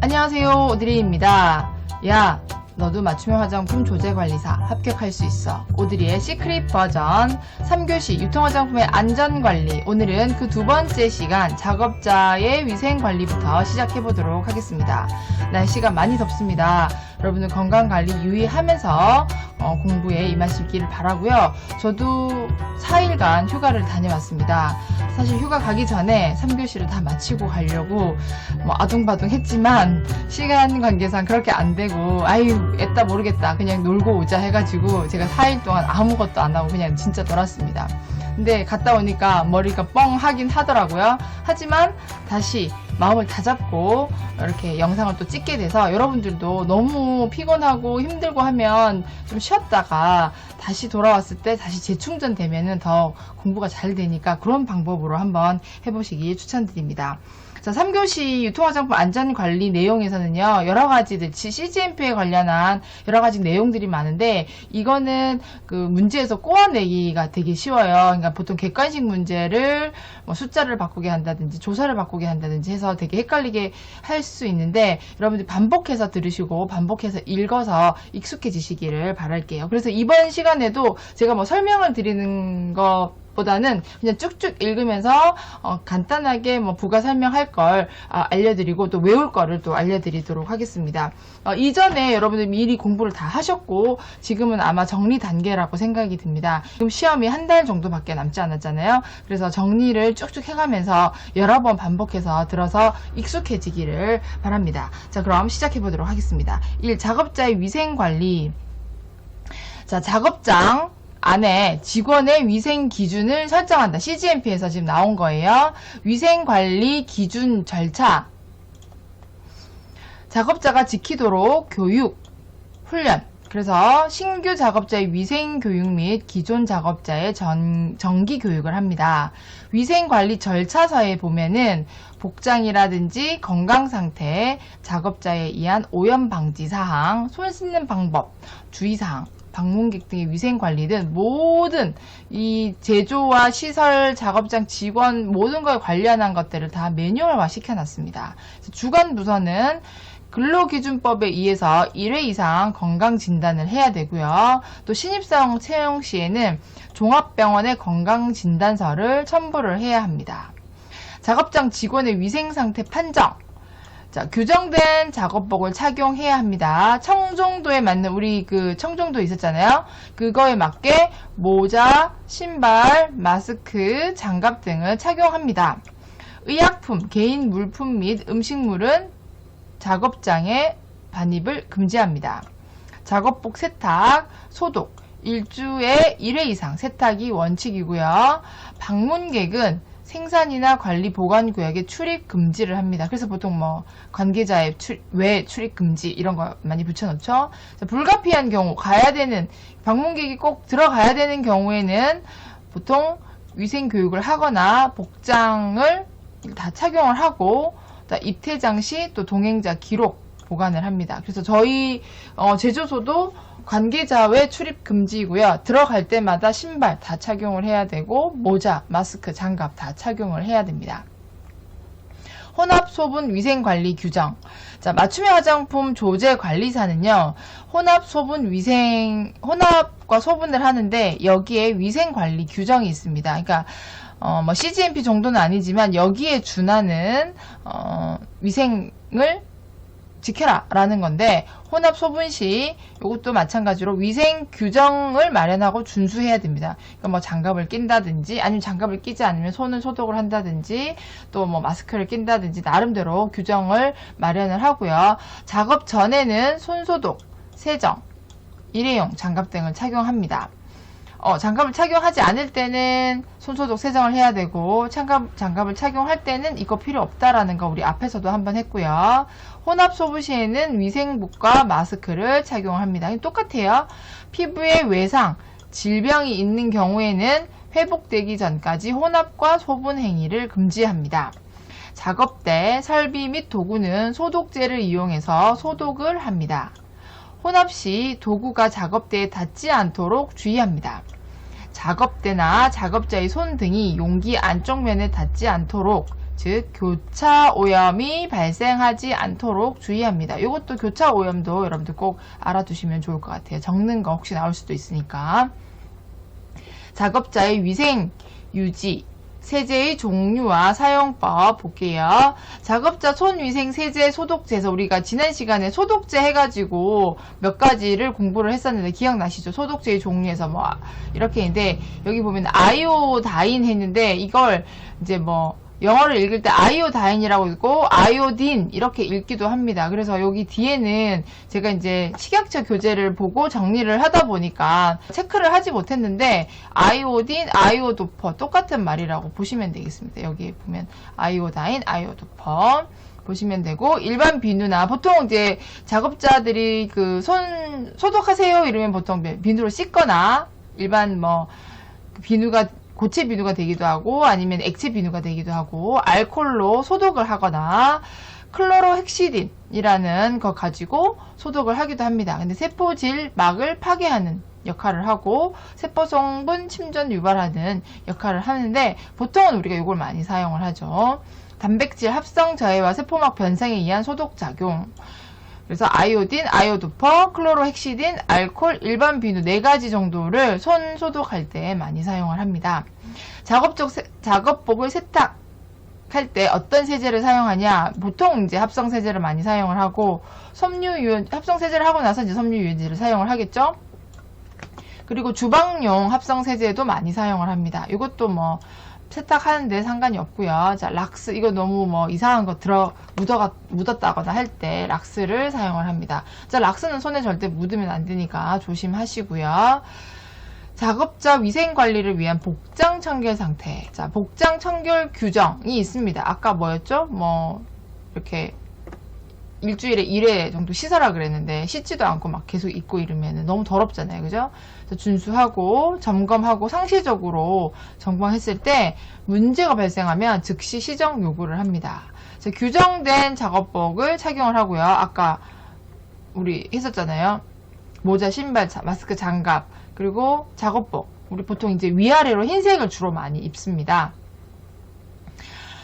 안녕하세요, 오드리입니다. 야, 너도 맞춤형 화장품 조제관리사 합격할 수 있어. 오드리의 시크릿 버전 3교시 유통화장품의 안전관리. 오늘은 그 두 번째 시간 작업자의 위생관리부터 시작해보도록 하겠습니다. 날씨가 많이 덥습니다. 여러분들 건강관리 유의하면서 공부에 임하시기를 바라고요. 저도 4일간 휴가를 다녀왔습니다. 사실 휴가 가기 전에 3교시를 다 마치고 가려고 아둥바둥 했지만 시간 관계상 그렇게 안 되고 아유 애따 모르겠다 그냥 놀고 오자 해가지고 제가 4일 동안 아무것도 안 하고 그냥 진짜 놀았습니다. 근데 갔다 오니까 머리가 뻥 하긴 하더라고요. 하지만 다시 마음을 다잡고 이렇게 영상을 또 찍게 돼서 여러분들도 너무 피곤하고 힘들고 하면 좀 쉬었다가 다시 돌아왔을 때 다시 재충전되면은 더 공부가 잘 되니까 그런 방법으로 한번 해보시기 추천드립니다. 자, 3교시 유통화장품 안전관리 내용에서는요, 여러가지들, CGMP에 관련한 여러가지 내용들이 많은데, 이거는 그 문제에서 꼬아내기가 되게 쉬워요. 그러니까 보통 객관식 문제를 숫자를 바꾸게 한다든지, 조사를 바꾸게 한다든지 해서 되게 헷갈리게 할 수 있는데, 여러분들 반복해서 들으시고, 반복해서 읽어서 익숙해지시기를 바랄게요. 그래서 이번 시간에도 제가 설명을 드리는 보다는 그냥 쭉쭉 읽으면서 간단하게 부가 설명할 걸 알려드리고 또 외울 거를 또 알려드리도록 하겠습니다. 이전에 여러분들 미리 공부를 다 하셨고 지금은 아마 정리 단계라고 생각이 듭니다. 지금 시험이 한 달 정도밖에 남지 않았잖아요. 그래서 정리를 쭉쭉 해가면서 여러 번 반복해서 들어서 익숙해지기를 바랍니다. 자, 그럼 시작해 보도록 하겠습니다. 1. 작업자의 위생관리. 자, 작업장 안에 직원의 위생 기준을 설정한다. CGMP에서 지금 나온 거예요. 위생관리 기준 절차. 작업자가 지키도록 교육, 훈련. 그래서 신규 작업자의 위생 교육 및 기존 작업자의 정기 교육을 합니다. 위생관리 절차서에 보면은 복장이라든지 건강상태, 작업자에 의한 오염 방지 사항, 손 씻는 방법, 주의사항, 방문객 등의 위생관리 등 모든 이 제조와 시설, 작업장 직원 모든 거에 관련한 것들을 다 매뉴얼화 시켜놨습니다. 주간 부서는 근로기준법에 의해서 1회 이상 건강진단을 해야 되고요. 또 신입사원 채용 시에는 종합병원의 건강진단서를 첨부를 해야 합니다. 작업장 직원의 위생상태 판정. 자, 규정된 작업복을 착용해야 합니다. 청정도에 맞는 우리 그 청정도 있었잖아요. 그거에 맞게 모자, 신발, 마스크, 장갑 등을 착용합니다. 의약품, 개인 물품 및 음식물은 작업장에 반입을 금지합니다. 작업복 세탁, 소독, 일주에 1회 이상 세탁이 원칙이고요. 방문객은 생산이나 관리 보관 구역에 출입 금지를 합니다. 그래서 보통 관계자의 외 출입 금지 이런 거 많이 붙여놓죠. 자, 불가피한 경우 가야 되는 방문객이 꼭 들어가야 되는 경우에는 보통 위생 교육을 하거나 복장을 다 착용을 하고 입퇴장 시 또 동행자 기록 보관을 합니다. 그래서 저희 제조소도 관계자 외 출입 금지이고요. 들어갈 때마다 신발 다 착용을 해야 되고 모자, 마스크, 장갑 다 착용을 해야 됩니다. 혼합 소분 위생관리 규정. 자, 맞춤형 화장품 조제 관리사는요. 혼합과 소분을 하는데 여기에 위생관리 규정이 있습니다. 그러니까 CGMP 정도는 아니지만 여기에 준하는 위생을 지켜라 라는 건데 혼합 소분 시 이것도 마찬가지로 위생 규정을 마련하고 준수해야 됩니다. 그러니까 장갑을 낀다든지 아니면 장갑을 끼지 않으면 손을 소독을 한다든지 또 마스크를 낀다든지 나름대로 규정을 마련을 하고요. 작업 전에는 손소독, 세정, 일회용 장갑 등을 착용합니다. 장갑을 착용하지 않을 때는 손소독 세정을 해야 되고 장갑을 착용할 때는 이거 필요 없다라는 거 우리 앞에서도 한번 했고요. 혼합 소분 시에는 위생복과 마스크를 착용합니다. 똑같아요. 피부에 외상, 질병이 있는 경우에는 회복되기 전까지 혼합과 소분 행위를 금지합니다. 작업대, 설비 및 도구는 소독제를 이용해서 소독을 합니다. 혼합 시 도구가 작업대에 닿지 않도록 주의합니다. 작업대나 작업자의 손 등이 용기 안쪽 면에 닿지 않도록 즉 교차 오염이 발생하지 않도록 주의합니다. 이것도 교차 오염도 여러분들 꼭 알아두시면 좋을 것 같아요. 적는 거 혹시 나올 수도 있으니까. 작업자의 위생 유지, 세제의 종류와 사용법 볼게요. 작업자 손위생 세제 소독제에서 우리가 지난 시간에 소독제 해가지고 몇 가지를 공부를 했었는데 기억나시죠? 소독제의 종류에서 뭐 이렇게 있는데 여기 보면 아이오다인 했는데 이걸 이제 뭐 영어를 읽을 때 아이오다인이라고 읽고 아이오딘 이렇게 읽기도 합니다. 그래서 여기 뒤에는 제가 이제 식약처 교재를 보고 정리를 하다 보니까 체크를 하지 못했는데 아이오딘, 아이오도퍼 똑같은 말이라고 보시면 되겠습니다. 여기 보면 아이오다인, 아이오도퍼 보시면 되고 일반 비누나 보통 이제 작업자들이 그 손 소독하세요 이러면 보통 비누로 씻거나 일반 뭐 비누가 고체 비누가 되기도 하고 아니면 액체 비누가 되기도 하고 알코올로 소독을 하거나 클로로헥시딘이라는 거 가지고 소독을 하기도 합니다. 근데 세포질막을 파괴하는 역할을 하고 세포 성분 침전 유발하는 역할을 하는데 보통은 우리가 이걸 많이 사용을 하죠. 단백질 합성 저해와 세포막 변성에 의한 소독 작용. 그래서 아이오딘, 아이오도퍼, 클로로헥시딘, 알코올, 일반 비누 4가지 정도를 손 소독할 때 많이 사용을 합니다. 작업복을 세탁할 때 어떤 세제를 사용하냐? 보통 이제 합성 세제를 많이 사용을 하고 합성 세제를 하고 나서 이제 섬유 유연제를 사용을 하겠죠? 그리고 주방용 합성 세제도 많이 사용을 합니다. 이것도 뭐 세탁하는데 상관이 없고요. 자, 락스 이거 너무 뭐 이상한 거 묻었다거나 할 때 락스를 사용을 합니다. 자, 락스는 손에 절대 묻으면 안 되니까 조심하시고요. 작업자 위생 관리를 위한 복장 청결 상태. 자, 복장 청결 규정이 있습니다. 아까 뭐였죠? 뭐 이렇게 일주일에 1회 정도 씻어라 그랬는데 씻지도 않고 막 계속 입고 이러면 너무 더럽잖아요. 그죠? 그래서 준수하고 점검하고 상시적으로 점검했을 때 문제가 발생하면 즉시 시정 요구를 합니다. 그래서 규정된 작업복을 착용을 하고요. 아까 우리 했었잖아요. 모자, 신발, 마스크, 장갑 그리고 작업복. 우리 보통 이제 위아래로 흰색을 주로 많이 입습니다.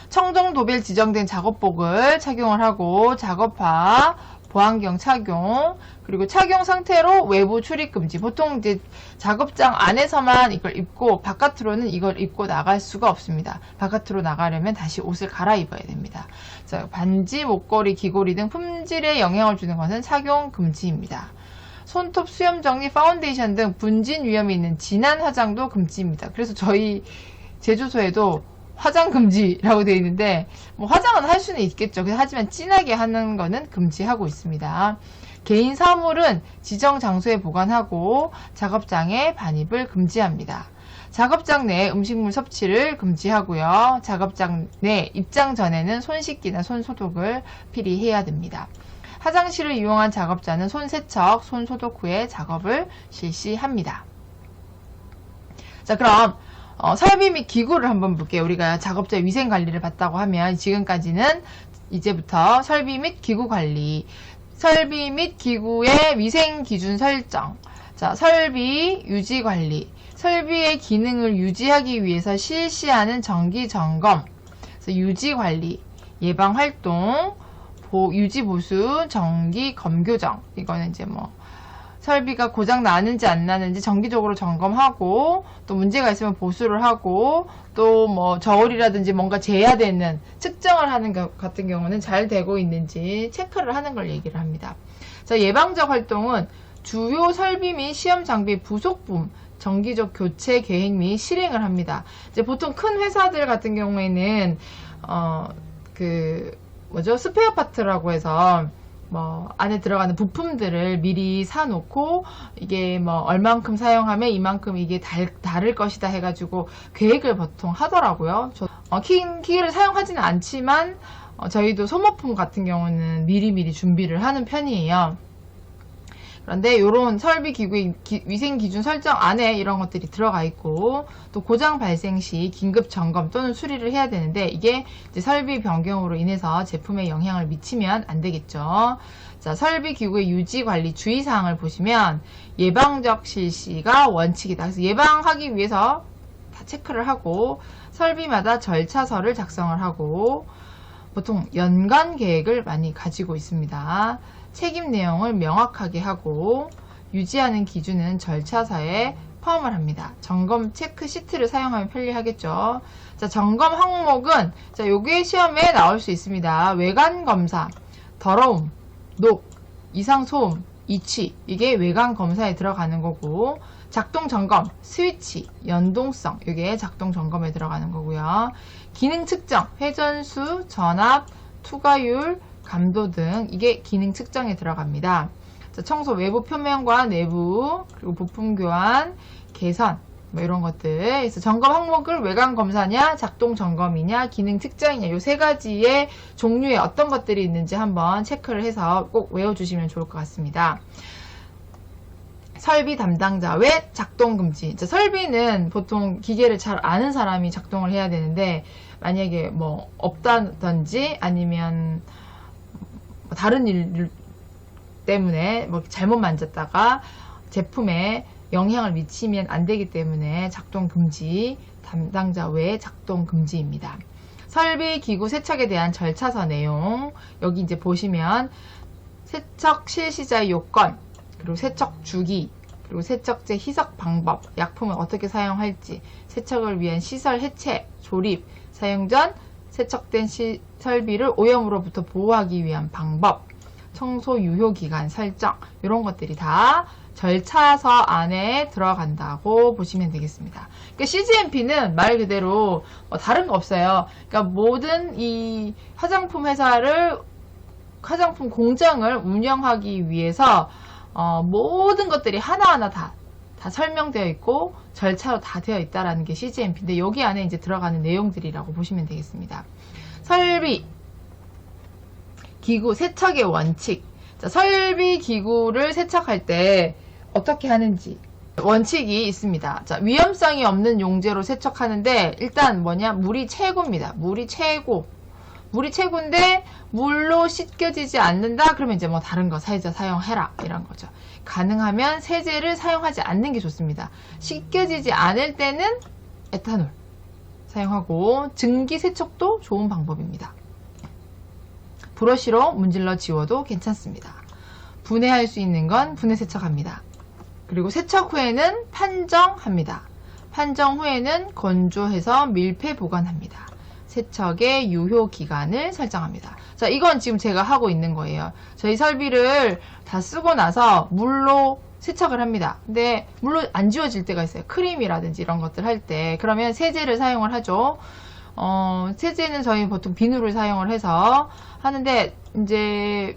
청정도별 지정된 작업복을 착용을 하고 작업화, 보안경 착용, 그리고 착용 상태로 외부 출입 금지. 보통 이제 작업장 안에서만 이걸 입고 바깥으로는 이걸 입고 나갈 수가 없습니다. 바깥으로 나가려면 다시 옷을 갈아입어야 됩니다. 자, 반지, 목걸이, 귀걸이 등 품질에 영향을 주는 것은 착용 금지입니다. 손톱 수염 정리, 파운데이션 등 분진 위험이 있는 진한 화장도 금지입니다. 그래서 저희 제조소에도 화장 금지라고 되어 있는데 뭐 화장은 할 수는 있겠죠. 하지만 진하게 하는 거는 금지하고 있습니다. 개인 사물은 지정 장소에 보관하고 작업장에 반입을 금지합니다. 작업장 내 음식물 섭취를 금지하고요. 작업장 내 입장 전에는 손 씻기나 손 소독을 필히 해야 됩니다. 화장실을 이용한 작업자는 손 세척, 손 소독 후에 작업을 실시합니다. 자, 그럼 설비 및 기구를 한번 볼게요. 우리가 작업자 위생 관리를 봤다고 하면 지금까지는 이제부터 설비 및 기구 관리, 설비 및 기구의 위생 기준 설정, 자, 설비 유지 관리, 설비의 기능을 유지하기 위해서 실시하는 정기 점검, 그래서 유지 관리, 예방 활동, 유지 보수, 정기 검교정. 이거는 이제 뭐 설비가 고장 나는지 안 나는지 정기적으로 점검하고 또 문제가 있으면 보수를 하고 또 뭐 저울이라든지 뭔가 재야 되는 측정을 하는 것 같은 경우는 잘 되고 있는지 체크를 하는 걸 얘기를 합니다. 자, 예방적 활동은 주요 설비 및 시험 장비 부속품 정기적 교체 계획 및 실행을 합니다. 이제 보통 큰 회사들 같은 경우에는 스페어 파트라고 해서 뭐 안에 들어가는 부품들을 미리 사놓고 이게 뭐 얼만큼 사용하면 이만큼 이게 다를 것이다 해가지고 계획을 보통 하더라고요. 기계를 사용하지는 않지만 저희도 소모품 같은 경우는 미리미리 준비를 하는 편이에요. 그런데 이런 설비 기구의 위생 기준 설정 안에 이런 것들이 들어가 있고 또 고장 발생 시 긴급 점검 또는 수리를 해야 되는데 이게 이제 설비 변경으로 인해서 제품에 영향을 미치면 안 되겠죠. 자, 설비 기구의 유지 관리 주의사항을 보시면 예방적 실시가 원칙이다. 그래서 예방하기 위해서 다 체크를 하고 설비마다 절차서를 작성을 하고 보통 연간 계획을 많이 가지고 있습니다. 책임 내용을 명확하게 하고 유지하는 기준은 절차서에 포함을 합니다. 점검 체크 시트를 사용하면 편리하겠죠. 자, 점검 항목은 자, 요게 시험에 나올 수 있습니다. 외관 검사, 더러움, 녹, 이상 소음, 이치, 이게 외관 검사에 들어가는 거고, 작동 점검, 스위치, 연동성, 이게 작동 점검에 들어가는 거고요. 기능 측정, 회전수, 전압, 투과율, 감도 등 이게 기능 측정에 들어갑니다. 자, 청소 외부 표면과 내부, 그리고 부품 교환, 개선, 뭐 이런 것들. 그래서 점검 항목을 외관 검사냐, 작동 점검이냐, 기능 측정이냐, 요 세 가지의 종류의 어떤 것들이 있는지 한번 체크를 해서 꼭 외워주시면 좋을 것 같습니다. 설비 담당자 외 작동 금지. 설비는 보통 기계를 잘 아는 사람이 작동을 해야 되는데, 만약에 뭐 없다든지 아니면 다른 일 때문에 뭐 잘못 만졌다가 제품에 영향을 미치면 안 되기 때문에 작동 금지, 담당자 외 작동 금지입니다. 설비 기구 세척에 대한 절차서 내용, 여기 이제 보시면 세척 실시자의 요건, 그리고 세척 주기, 그리고 세척제 희석 방법, 약품을 어떻게 사용할지, 세척을 위한 시설 해체, 조립, 사용 전 세척된 설비를 오염으로부터 보호하기 위한 방법, 청소 유효 기간 설정, 이런 것들이 다 절차서 안에 들어간다고 보시면 되겠습니다. 그러니까 CGMP는 말 그대로 다른 거 없어요. 그러니까 모든 이 화장품 회사를, 화장품 공장을 운영하기 위해서 모든 것들이 하나하나 다 설명되어 있고 절차로 다 되어 있다라는 게 CGMP인데, 여기 안에 이제 들어가는 내용들이라고 보시면 되겠습니다. 설비 기구 세척의 원칙. 자, 설비 기구를 세척할 때 어떻게 하는지 원칙이 있습니다. 자, 위험성이 없는 용제로 세척하는데 일단 뭐냐? 물이 최고입니다. 물이 최고. 물이 최고인데 물로 씻겨지지 않는다? 그러면 이제 뭐 다른 거 사이다 사용해라, 이런 거죠. 가능하면 세제를 사용하지 않는 게 좋습니다. 씻겨지지 않을 때는 에탄올 사용하고, 증기 세척도 좋은 방법입니다. 브러쉬로 문질러 지워도 괜찮습니다. 분해할 수 있는 건 분해 세척합니다. 그리고 세척 후에는 판정합니다. 판정 후에는 건조해서 밀폐 보관합니다. 세척의 유효 기간을 설정합니다. 자, 이건 지금 제가 하고 있는 거예요. 저희 설비를 다 쓰고 나서 물로 세척을 합니다. 근데 물로 안 지워질 때가 있어요. 크림이라든지 이런 것들 할 때. 그러면 세제를 사용을 하죠. 세제는 저희 보통 비누를 사용을 해서 하는데, 이제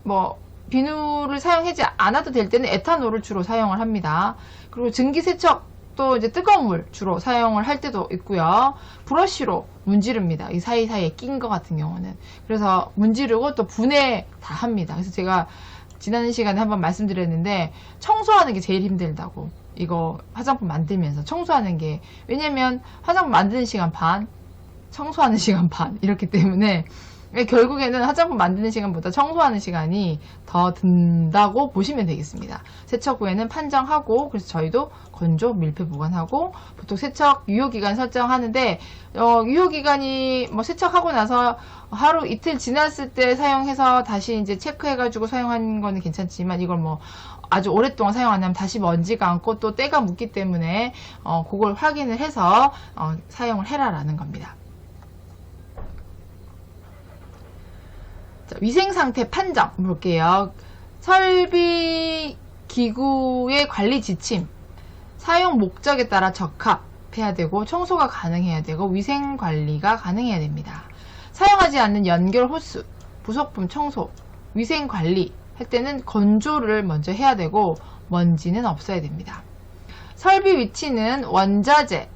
뭐 비누를 사용하지 않아도 될 때는 에탄올을 주로 사용을 합니다. 그리고 증기 세척도 이제 뜨거운 물 주로 사용을 할 때도 있고요. 브러쉬로 문지릅니다. 이 사이사이에 낀 거 같은 경우는. 그래서 문지르고 또 분해 다 합니다. 그래서 제가 지난 시간에 한번 말씀드렸는데, 청소하는 게 제일 힘들다고. 이거 화장품 만들면서 청소하는 게, 왜냐면 화장품 만드는 시간 반, 청소하는 시간 반, 이렇기 때문에 결국에는 화장품 만드는 시간보다 청소하는 시간이 더 든다고 보시면 되겠습니다. 세척 후에는 판정하고, 그래서 저희도 건조, 밀폐 보관하고, 보통 세척 유효기간 설정하는데, 유효기간이 뭐 세척하고 나서 하루 이틀 지났을 때 사용해서 다시 이제 체크해가지고 사용하는 거는 괜찮지만, 이걸 뭐 아주 오랫동안 사용 안 하면 다시 먼지가 앉고 또 때가 묻기 때문에 그걸 확인을 해서 사용을 해라라는 겁니다. 자, 위생상태 판정 볼게요. 설비 기구의 관리 지침, 사용 목적에 따라 적합해야 되고, 청소가 가능해야 되고, 위생 관리가 가능해야 됩니다. 사용하지 않는 연결 호스, 부속품 청소, 위생 관리 할 때는 건조를 먼저 해야 되고, 먼지는 없어야 됩니다. 설비 위치는 원자재,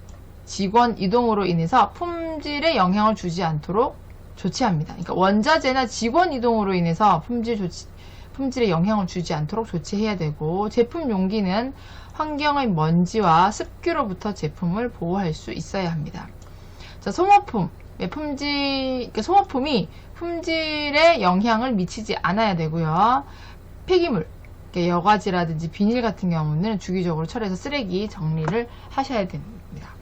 직원 이동으로 인해서 품질에 영향을 주지 않도록 조치합니다. 그러니까 원자재나 직원 이동으로 인해서 품질에 영향을 주지 않도록 조치해야 되고, 제품 용기는 환경의 먼지와 습기로부터 제품을 보호할 수 있어야 합니다. 자, 소모품. 그러니까 소모품이 품질에 영향을 미치지 않아야 되고요. 폐기물, 그러니까 여과지라든지 비닐 같은 경우는 주기적으로 처리해서 쓰레기 정리를 하셔야 됩니다.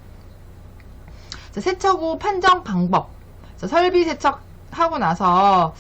자, 세척 후 판정 방법. 자, 설비 세척하고 나서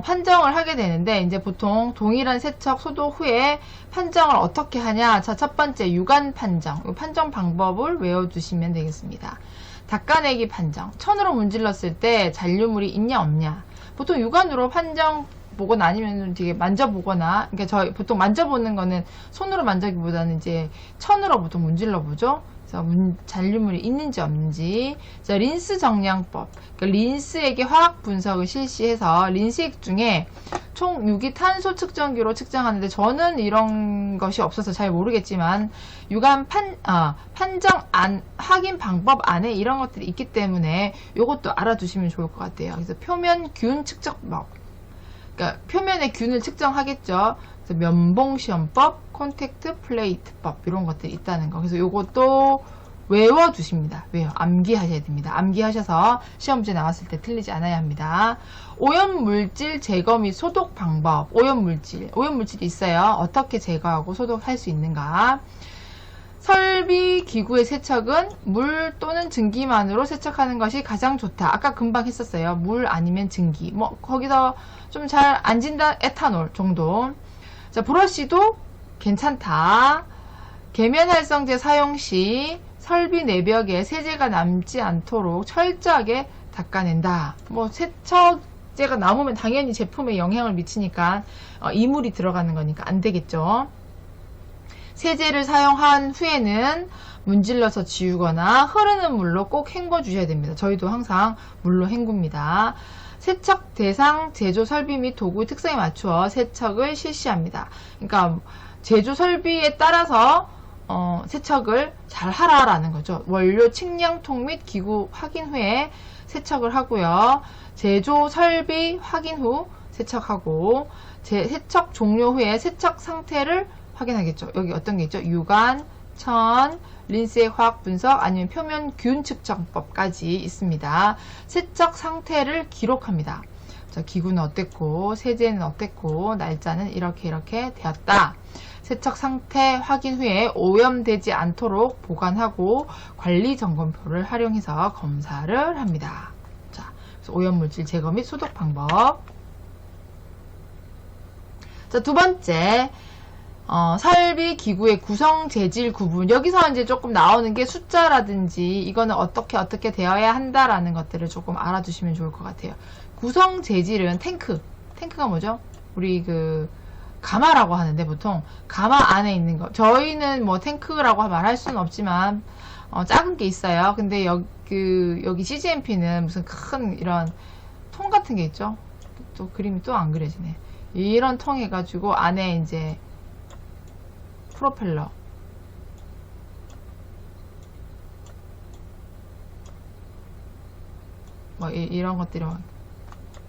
판정을 하게 되는데, 이제 보통 동일한 세척 소독 후에 판정을 어떻게 하냐. 자, 첫 번째 유관 판정. 이 판정 방법을 외워두시면 되겠습니다. 닦아내기 판정. 천으로 문질렀을 때 잔류물이 있냐 없냐. 보통 유관으로 판정 보거나 아니면 되게 만져보거나, 그러니까 저희 보통 만져보는 거는 손으로 만져기보다는 이제 천으로 보통 문질러 보죠. 그래서 잔류물이 있는지 없는지. 자, 린스 정량법. 그러니까 린스액의 화학 분석을 실시해서 린스액 중에 총 유기탄소 측정기로 측정하는데, 저는 이런 것이 없어서 잘 모르겠지만 유관 판정 확인 방법 안에 이런 것들이 있기 때문에 이것도 알아두시면 좋을 것 같아요. 그래서 표면 균 측정법. 그러니까 표면의 균을 측정하겠죠. 그래서 면봉시험법, 콘택트 플레이트법 이런 것들이 있다는 거. 그래서 이것도 외워두십니다. 암기하셔야 됩니다. 암기하셔서 시험지에 나왔을 때 틀리지 않아야 합니다. 오염물질 제거 및 소독 방법. 오염물질이 있어요. 어떻게 제거하고 소독할 수 있는가. 설비 기구의 세척은 물 또는 증기만으로 세척하는 것이 가장 좋다. 아까 금방 했었어요. 물 아니면 증기. 뭐 거기서 좀 잘 안 진다 에탄올 정도. 자, 브러쉬도 괜찮다. 계면활성제 사용 시 설비 내벽에 세제가 남지 않도록 철저하게 닦아낸다. 뭐 세척제가 남으면 당연히 제품에 영향을 미치니까 이물이 들어가는 거니까 안 되겠죠. 세제를 사용한 후에는 문질러서 지우거나 흐르는 물로 꼭 헹궈 주셔야 됩니다. 저희도 항상 물로 헹굽니다. 세척 대상, 제조 설비 및 도구의 특성에 맞추어 세척을 실시합니다. 그러니까 제조 설비에 따라서 세척을 잘 하라라는 거죠. 원료 측량통 및 기구 확인 후에 세척을 하고요. 제조 설비 확인 후 세척하고, 세척 종료 후에 세척 상태를 확인하겠죠. 여기 어떤 게 있죠? 유관, 천, 린스액 화학 분석, 아니면 표면 균 측정법까지 있습니다. 세척 상태를 기록합니다. 자, 기구는 어땠고, 세제는 어땠고, 날짜는 이렇게 되었다. 세척 상태 확인 후에 오염되지 않도록 보관하고 관리 점검표를 활용해서 검사를 합니다. 자, 그래서 오염물질 제거 및 소독 방법. 자, 두 번째. 설비 기구의 구성 재질 구분. 여기서 이제 조금 나오는 게 숫자라든지 이거는 어떻게 되어야 한다라는 것들을 조금 알아두시면 좋을 것 같아요. 구성 재질은 탱크가 뭐죠? 우리 가마라고 하는데, 보통 가마 안에 있는 거, 저희는 뭐 탱크라고 말할 수는 없지만 작은 게 있어요. 근데 여기 CGMP는 무슨 큰 이런 통 같은 게 있죠. 또 그림이 또 안 그려지네. 이런 통 해가지고 안에 이제 프로펠러, 뭐 이런 것들이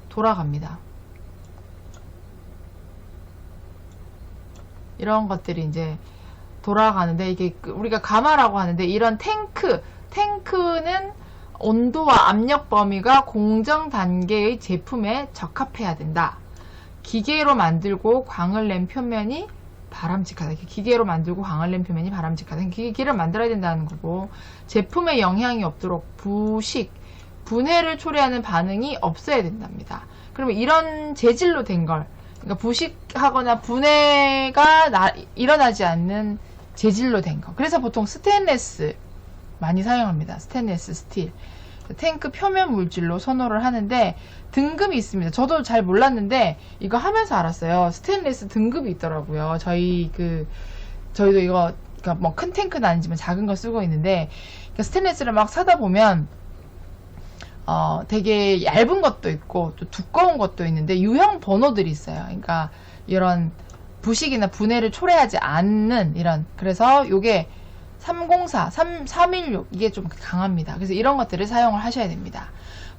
돌아갑니다. 이런 것들이 이제 돌아가는데, 이게 우리가 가마라고 하는데, 이런 탱크는 온도와 압력 범위가 공정 단계의 제품에 적합해야 된다. 기계로 만들고 광을 낸 표면이 바람직하다. 기계로 만들고 광을 낸 표면이 바람직하다. 기계를 만들어야 된다는 거고, 제품에 영향이 없도록 분해를 초래하는 반응이 없어야 된답니다. 그러면 이런 재질로 된 걸, 그러니까 부식하거나 분해가 일어나지 않는 재질로 된 거. 그래서 보통 스테인레스 많이 사용합니다. 스테인레스 스틸. 탱크 표면 물질로 선호를 하는데 등급이 있습니다. 저도 잘 몰랐는데 이거 하면서 알았어요. 스테인레스 등급이 있더라고요. 저희도 이거, 그러니까 뭐 큰 탱크는 아니지만 작은 거 쓰고 있는데, 그러니까 스테인레스를 막 사다 보면 되게 얇은 것도 있고 또 두꺼운 것도 있는데 유형 번호들이 있어요. 그러니까 이런 부식이나 분해를 초래하지 않는 그래서 요게 304, 316 이게 좀 강합니다. 그래서 이런 것들을 사용을 하셔야 됩니다.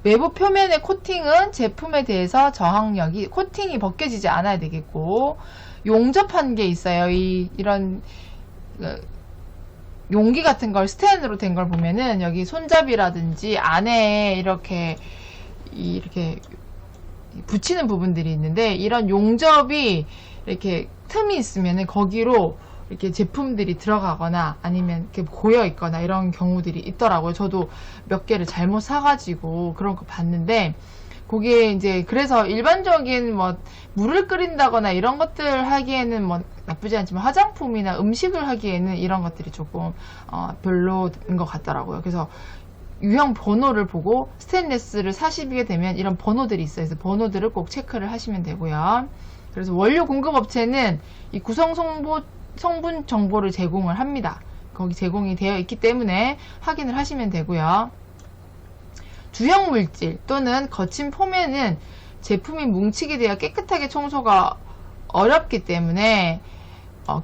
외부 표면의 코팅은 제품에 대해서 저항력이, 코팅이 벗겨지지 않아야 되겠고, 용접한 게 있어요. 이런 용기 같은 걸, 스텐으로 된 걸 보면은 여기 손잡이라든지 안에 이렇게 붙이는 부분들이 있는데, 이런 용접이 이렇게 틈이 있으면은 거기로 이렇게 제품들이 들어가거나 아니면 이렇게 고여 있거나 이런 경우들이 있더라고요. 저도 몇 개를 잘못 사가지고 그런 거 봤는데, 그게 이제 그래서 일반적인 뭐 물을 끓인다거나 이런 것들 하기에는 뭐 나쁘지 않지만 화장품이나 음식을 하기에는 이런 것들이 조금 별로인 것 같더라고요. 그래서 유형 번호를 보고 스테인레스를 사시게 되면 이런 번호들이 있어요. 그래서 번호들을 꼭 체크를 하시면 되고요. 그래서 원료 공급 업체는 이 구성 성분 정보를 제공을 합니다. 거기 제공이 되어 있기 때문에 확인을 하시면 되고요. 주형 물질 또는 거친 폼에는 제품이 뭉치게 되어 깨끗하게 청소가 어렵기 때문에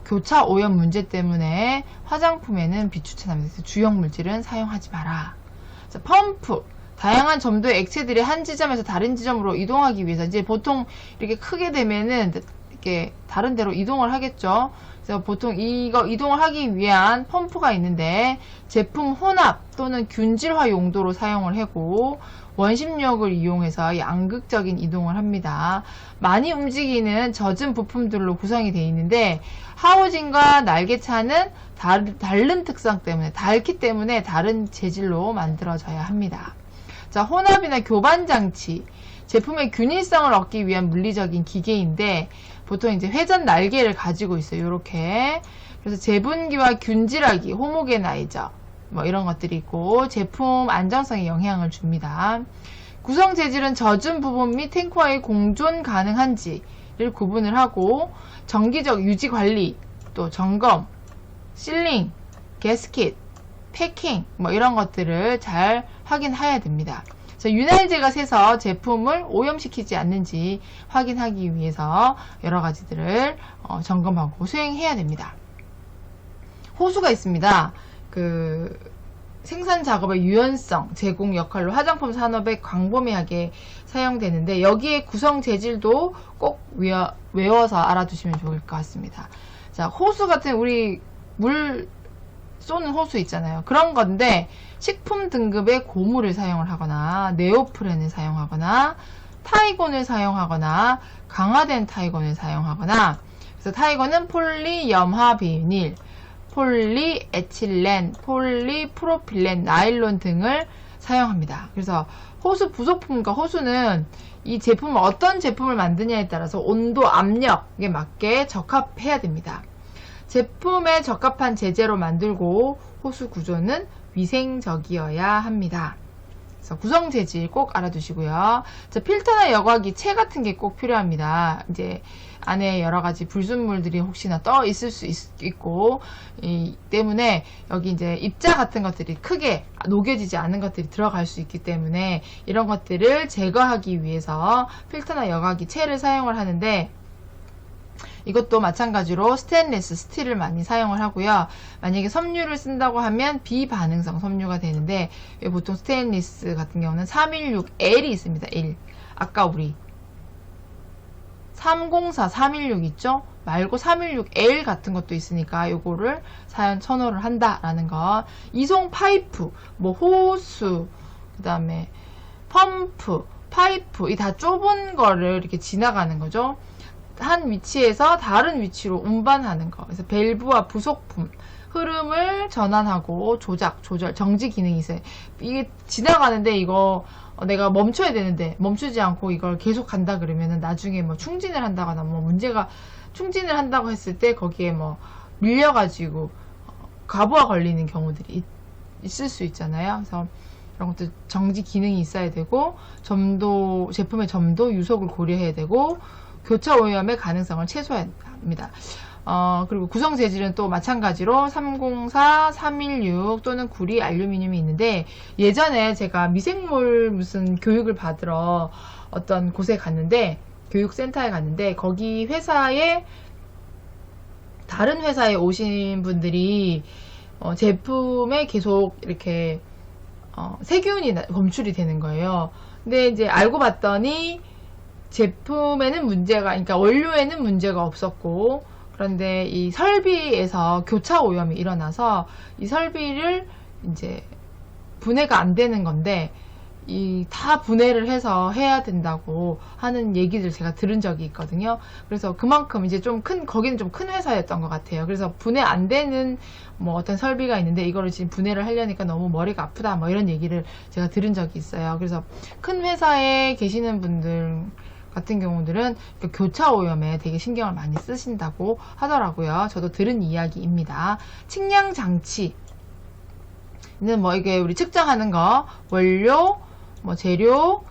교차 오염 문제 때문에 화장품에는 비추천합니다. 그래서 주형 물질은 사용하지 마라. 자, 펌프. 다양한 점도의 액체들이 한 지점에서 다른 지점으로 이동하기 위해서 이제 보통 이렇게 크게 되면은 이렇게 다른 데로 이동을 하겠죠. 그래서 보통 이거 이동을 하기 위한 펌프가 있는데 제품 혼합 또는 균질화 용도로 사용을 하고 원심력을 이용해서 양극적인 이동을 합니다. 많이 움직이는 젖은 부품들로 구성이 되어 있는데 하우징과 날개차는 다른 특성 때문에 닳기 때문에 다른 재질로 만들어져야 합니다. 자, 혼합이나 교반 장치. 제품의 균일성을 얻기 위한 물리적인 기계인데 보통 이제 회전 날개를 가지고 있어요. 이렇게. 그래서 재분기와 균질하기, 호모게나이저 뭐 이런 것들이 있고 제품 안정성에 영향을 줍니다. 구성 재질은 젖은 부분 및 탱크와의 공존 가능한지를 구분을 하고 정기적 유지 관리, 또 점검, 실링, 게스킷, 패킹 뭐 이런 것들을 잘 확인해야 됩니다. 윤활제가 새서 제품을 오염시키지 않는지 확인하기 위해서 여러 가지들을 점검하고 수행해야 됩니다. 호수가 있습니다. 그 생산 작업의 유연성 제공 역할로 화장품 산업에 광범위하게 사용되는데 여기에 구성 재질도 꼭 외워서 알아두시면 좋을 것 같습니다. 자, 호수 같은 우리 물 쏘는 호수 있잖아요. 그런 건데 식품 등급의 고무를 사용을 하거나 네오프렌을 사용하거나 타이곤을 사용하거나 강화된 타이곤을 사용하거나 그래서 타이곤은 폴리염화 비닐, 폴리에틸렌, 폴리프로필렌, 나일론 등을 사용합니다. 그래서 호수 부속품과 호수는 이 제품을 어떤 제품을 만드냐에 따라서 온도, 압력에 맞게 적합해야 됩니다. 제품에 적합한 제재로 만들고 호수 구조는 위생적이어야 합니다. 그래서 구성 재질 꼭 알아두시고요. 자, 필터나 여과기, 채 같은 게 꼭 필요합니다. 이제 안에 여러 가지 불순물들이 혹시나 떠 있을 수 있고, 때문에 여기 이제 입자 같은 것들이 크게 녹여지지 않은 것들이 들어갈 수 있기 때문에 이런 것들을 제거하기 위해서 필터나 여과기, 채를 사용을 하는데 이것도 마찬가지로 스테인리스 스틸을 많이 사용을 하고요. 만약에 섬유를 쓴다고 하면 비반응성 섬유가 되는데 보통 스테인리스 같은 경우는 316L이 있습니다. L. 아까 우리 304, 316 있죠? 말고 316L 같은 것도 있으니까 요거를 사용 선호를 한다라는 거. 이송 파이프, 뭐 호수, 그 다음에 펌프, 파이프 이 다 좁은 거를 이렇게 지나가는 거죠. 한 위치에서 다른 위치로 운반하는 거. 그래서 밸브와 부속품, 흐름을 전환하고 조절, 정지 기능이 있어요. 이게 지나가는데 이거 내가 멈춰야 되는데 멈추지 않고 이걸 계속 간다 그러면은 나중에 뭐 충진을 한다거나 뭐 문제가 충진을 한다고 했을 때 거기에 뭐 밀려가지고 과부하 걸리는 경우들이 있을 수 있잖아요. 그래서 이런 것도 정지 기능이 있어야 되고 제품의 점도, 유속을 고려해야 되고 교차 오염의 가능성을 최소화해야 합니다. 그리고 구성 재질은 또 마찬가지로 304, 316 또는 구리, 알루미늄이 있는데 예전에 제가 미생물 무슨 교육을 받으러 어떤 곳에 갔는데 교육센터에 갔는데 거기 회사에 다른 회사에 오신 분들이 제품에 계속 이렇게 세균이 검출이 되는 거예요. 근데 이제 알고 봤더니 제품에는 그러니까 원료에는 문제가 없었고, 그런데 이 설비에서 교차 오염이 일어나서 이 설비를 이제 분해가 안 되는 건데, 다 분해를 해서 해야 된다고 하는 얘기들 제가 들은 적이 있거든요. 그래서 그만큼 이제 거기는 좀 큰 회사였던 것 같아요. 그래서 분해 안 되는 뭐 어떤 설비가 있는데 이거를 지금 분해를 하려니까 너무 머리가 아프다 뭐 이런 얘기를 제가 들은 적이 있어요. 그래서 큰 회사에 계시는 분들 같은 경우들은 교차 오염에 되게 신경을 많이 쓰신다고 하더라고요. 저도 들은 이야기입니다. 측량 장치는 뭐 이게 우리 측정하는 거, 원료, 뭐 재료,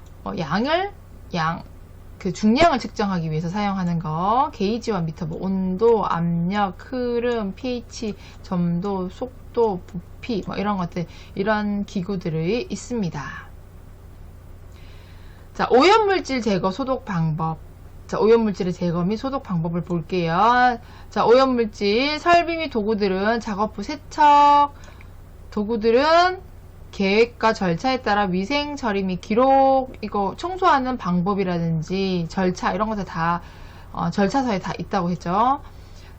그 중량을 측정하기 위해서 사용하는 거, 게이지와 미터, 뭐 온도, 압력, 흐름, pH, 점도, 속도, 부피, 뭐 이런 것들, 이런 기구들이 있습니다. 자, 오염물질 제거 소독 방법. 자, 오염물질의 제거 및 소독 방법을 볼게요. 자, 오염물질, 설비 및 도구들은 작업 후 세척, 도구들은 계획과 절차에 따라 위생 처리 및 기록, 이거 청소하는 방법이라든지 절차 이런 것들 다 절차서에 다 있다고 했죠.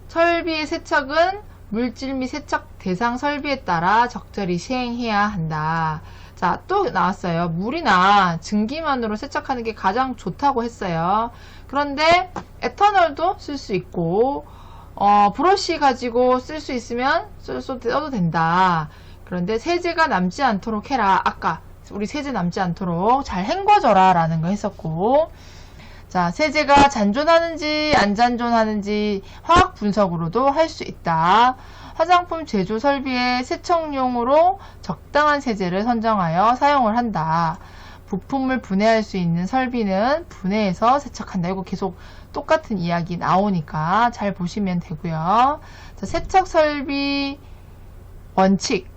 설비의 세척은 물질 및 세척 대상 설비에 따라 적절히 시행해야 한다. 자, 또 나왔어요. 물이나 증기만으로 세척하는 게 가장 좋다고 했어요. 그런데 에탄올도 쓸 수 있고 브러쉬 가지고 쓸 수 있으면 써도 된다. 그런데 세제가 남지 않도록 해라. 아까 우리 세제 남지 않도록 잘 헹궈줘라 라는 거 했었고, 자, 세제가 잔존하는지 안 잔존하는지 화학 분석으로도 할 수 있다. 화장품 제조 설비의 세척용으로 적당한 세제를 선정하여 사용을 한다. 부품을 분해할 수 있는 설비는 분해해서 세척한다. 이거 계속 똑같은 이야기 나오니까 잘 보시면 되고요. 자, 세척 설비 원칙.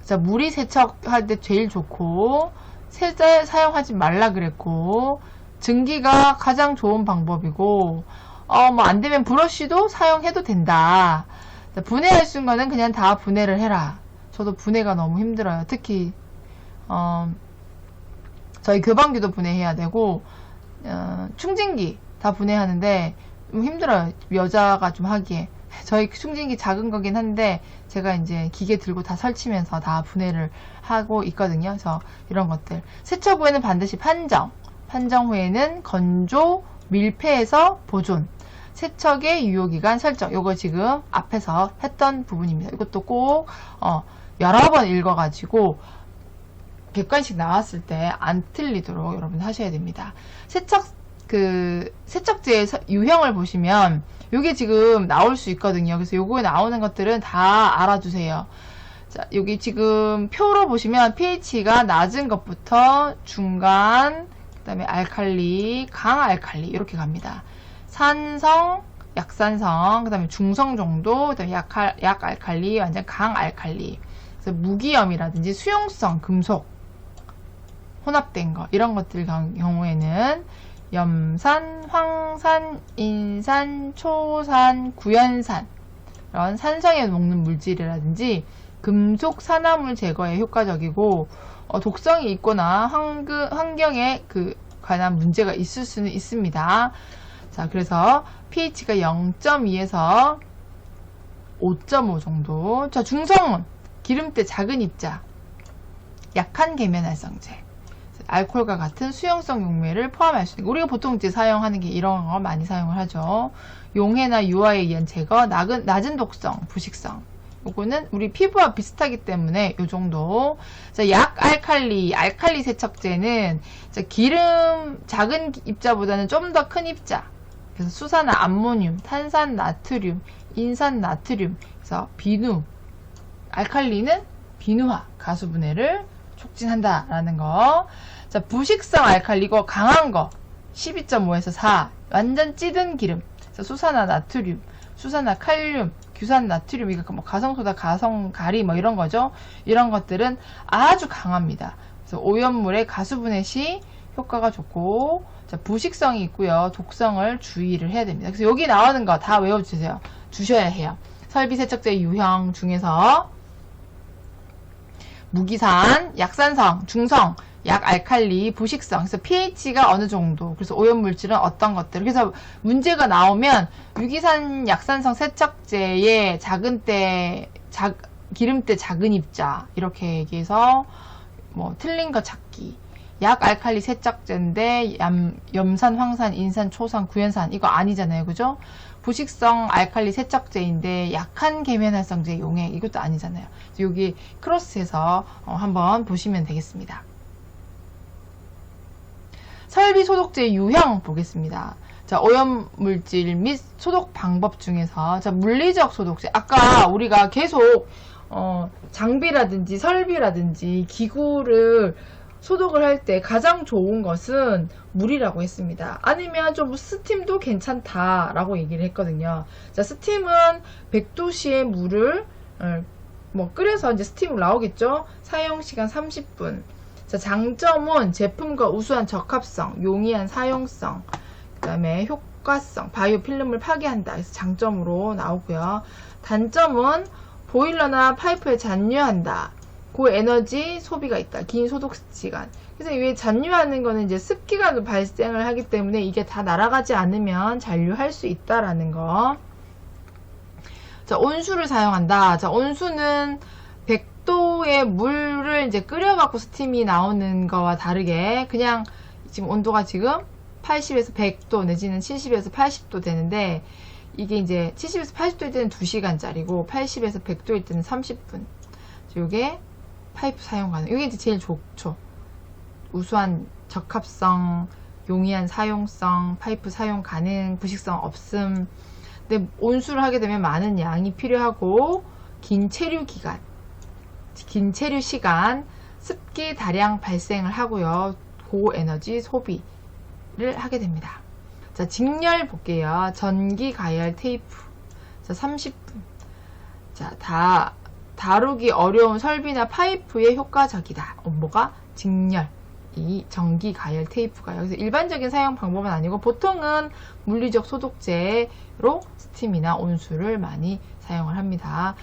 자, 물이 세척할 때 제일 좋고, 세제 사용하지 말라 그랬고, 증기가 가장 좋은 방법이고, 뭐 안 되면 브러쉬도 사용해도 된다. 자, 분해할 수 있는 거는 그냥 다 분해를 해라. 저도 분해가 너무 힘들어요. 특히 저희 교방기도 분해해야 되고, 충진기 다 분해하는데 좀 힘들어요. 여자가 좀 하기에. 저희 충진기 작은 거긴 한데 제가 이제 기계 들고 다 설치면서 다 분해를 하고 있거든요. 그래서 이런 것들. 세척 후에는 반드시 판정 후에는 건조, 밀폐해서 보존, 세척의 유효기간 설정. 요거 지금 앞에서 했던 부분입니다. 이것도 꼭 여러 번 읽어가지고 객관식 나왔을 때 안 틀리도록 여러분 하셔야 됩니다. 세척제의 유형을 보시면 요게 지금 나올 수 있거든요. 그래서 요거에 나오는 것들은 다 알아두세요. 자, 여기 지금 표로 보시면 pH가 낮은 것부터 중간, 그 다음에 알칼리, 강알칼리 이렇게 갑니다. 산성, 약산성, 그 다음에 중성 정도, 그 다음에 약알칼리, 완전 강알칼리. 그래서 무기염이라든지 수용성, 금속, 혼합된 거, 이런 것들 경우에는 염산, 황산, 인산, 초산, 구연산, 이런 산성에 녹는 물질이라든지 금속 산화물 제거에 효과적이고, 독성이 있거나 환경에 관한 문제가 있을 수는 있습니다. 자, 그래서 pH가 0.2에서 5.5 정도. 자, 중성은 기름때 작은 입자, 약한 계면활성제, 알코올과 같은 수용성 용매를 포함할 수 있고, 우리가 보통 이제 사용하는 게 이런 거 많이 사용을 하죠. 용해나 유화에 의한 제거, 낮은 독성, 부식성. 요거는 우리 피부와 비슷하기 때문에 요 정도. 자, 약알칼리, 알칼리 세척제는 기름 작은 입자보다는 좀 더 큰 입자. 그래서 수산 암모늄, 탄산 나트륨, 인산 나트륨, 그래서 비누, 알칼리는 비누화, 가수분해를 촉진한다라는 거. 자, 부식성 알칼리고 강한 거 12.5에서 4, 완전 찌든 기름. 그래서 수산화 나트륨, 수산화 칼륨, 규산 나트륨, 이거 뭐 가성소다, 가성가리 뭐 이런 거죠. 이런 것들은 아주 강합니다. 그래서 오염물의 가수분해 시 효과가 좋고, 자, 부식성이 있고요. 독성을 주의를 해야 됩니다. 그래서 여기 나오는 거 다 외워주세요. 주셔야 해요. 설비 세척제 유형 중에서 무기산, 약산성, 중성, 약알칼리, 부식성, 그래서 pH가 어느 정도, 그래서 오염물질은 어떤 것들. 그래서 문제가 나오면 유기산 약산성 세척제의 기름때 작은 입자, 이렇게 얘기해서 뭐 틀린 거 찾기. 약 알칼리 세척제인데 염산, 황산, 인산, 초산, 구연산 이거 아니잖아요. 그죠? 부식성 알칼리 세척제인데 약한 계면활성제 용액 이것도 아니잖아요. 여기 크로스해서 한번 보시면 되겠습니다. 설비 소독제 유형 보겠습니다. 자, 오염물질 및 소독 방법 중에서 자, 물리적 소독제. 아까 우리가 계속 장비라든지 설비라든지 기구를 소독을 할 때 가장 좋은 것은 물이라고 했습니다. 아니면 좀 스팀도 괜찮다라고 얘기를 했거든요. 자, 스팀은 100도씨의 물을 끓여서 이제 스팀으로 나오겠죠. 사용 시간 30분. 자, 장점은 제품과 우수한 적합성, 용이한 사용성, 그 다음에 효과성, 바이오 필름을 파괴한다. 그래서 장점으로 나오고요. 단점은 보일러나 파이프에 잔류한다. 고에너지 소비가 있다. 긴 소독 시간. 그래서 왜 잔류하는 거는 이제 습기가 발생을 하기 때문에 이게 다 날아가지 않으면 잔류할 수 있다라는 거. 자, 온수를 사용한다. 자, 온수는 100도의 물을 이제 끓여갖고 스팀이 나오는 거와 다르게 그냥 지금 온도가 지금 80에서 100도 내지는 70에서 80도 되는데 이게 이제 70에서 80도일 때는 2시간짜리고 80에서 100도일 때는 30분. 요게 파이프 사용 가능. 이게 이제 제일 좋죠. 우수한 적합성, 용이한 사용성, 파이프 사용 가능, 부식성 없음. 근데 온수를 하게 되면 많은 양이 필요하고 긴 체류 기간, 긴 체류 시간, 습기 다량 발생을 하고요. 고에너지 소비를 하게 됩니다. 자, 직렬 볼게요. 전기 가열 테이프. 자, 30분. 자, 다루기 어려운 설비나 파이프에 효과적이다. 뭐가? 직렬. 이 전기 가열 테이프가 여기서 일반적인 사용 방법은 아니고 보통은 물리적 소독제로 스팀이나 온수를 많이 사용을 합니다.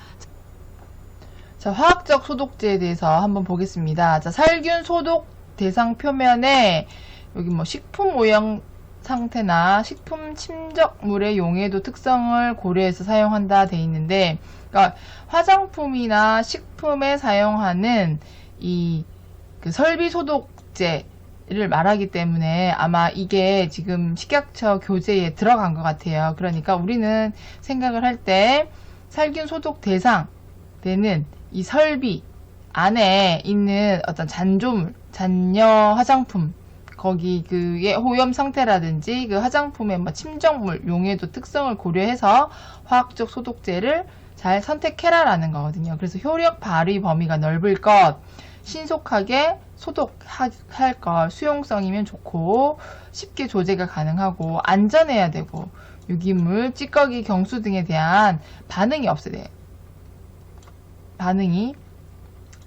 자, 화학적 소독제에 대해서 한번 보겠습니다. 자, 살균 소독 대상 표면에 여기 식품 오염 상태나 식품 침적물의 용해도 특성을 고려해서 사용한다 돼 있는데, 그러니까 화장품이나 식품에 사용하는 그 설비 소독제를 말하기 때문에 아마 이게 지금 식약처 교재에 들어간 것 같아요. 그러니까 우리는 생각을 할 때 살균 소독 대상 되는 이 설비 안에 있는 어떤 잔조물, 잔여 화장품, 거기 그의 오염 상태라든지 그 화장품의 침정물, 용해도 특성을 고려해서 화학적 소독제를 잘 선택해라라는 거거든요. 그래서 효력 발휘 범위가 넓을 것, 신속하게 소독할 것, 수용성이면 좋고 쉽게 조제가 가능하고 안전해야 되고 유기물, 찌꺼기, 경수 등에 대한 반응이 없어야 돼요. 반응이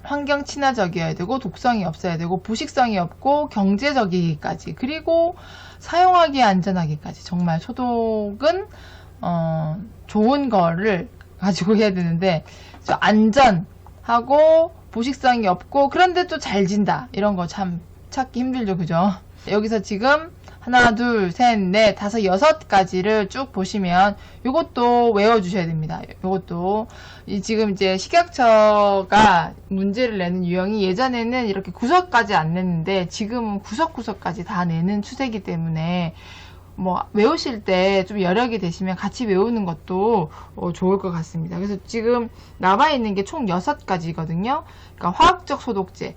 환경 친화적이어야 되고 독성이 없어야 되고 부식성이 없고 경제적이기까지, 그리고 사용하기에 안전하기까지. 정말 소독은 좋은 거를 가지고 해야 되는데 안전하고 부식성이 없고 그런데 또 잘 진다, 이런 거 참 찾기 힘들죠. 그죠? 여기서 지금 하나, 둘, 셋, 넷, 다섯, 6가지를 쭉 보시면 요것도 외워주셔야 됩니다. 요것도 지금 이제 식약처가 문제를 내는 유형이 예전에는 이렇게 구석까지 안 냈는데 지금은 구석구석까지 다 내는 추세이기 때문에 외우실 때 좀 여력이 되시면 같이 외우는 것도 좋을 것 같습니다. 그래서 지금 나와 있는 게 총 6가지거든요. 그러니까 화학적 소독제.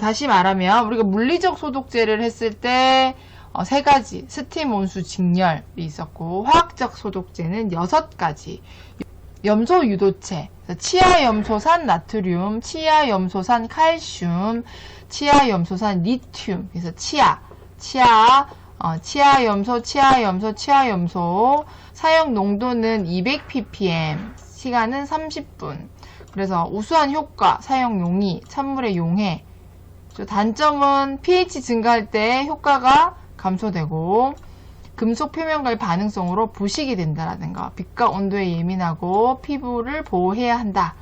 다시 말하면 우리가 물리적 소독제를 했을 때 3가지, 스팀, 온수, 직렬이 있었고, 화학적 소독제는 6가지. 염소 유도체, 치아염소산 나트륨, 치아염소산 칼슘, 치아염소산 리튬. 그래서 치아염소. 사용 농도는 200ppm, 시간은 30분. 그래서 우수한 효과, 사용 용이, 찬물의 용해. 단점은 pH 증가할 때 효과가 감소되고 금속 표면과의 반응성으로 부식이 된다라는 거. 빛과 온도에 예민하고 피부를 보호해야 한다.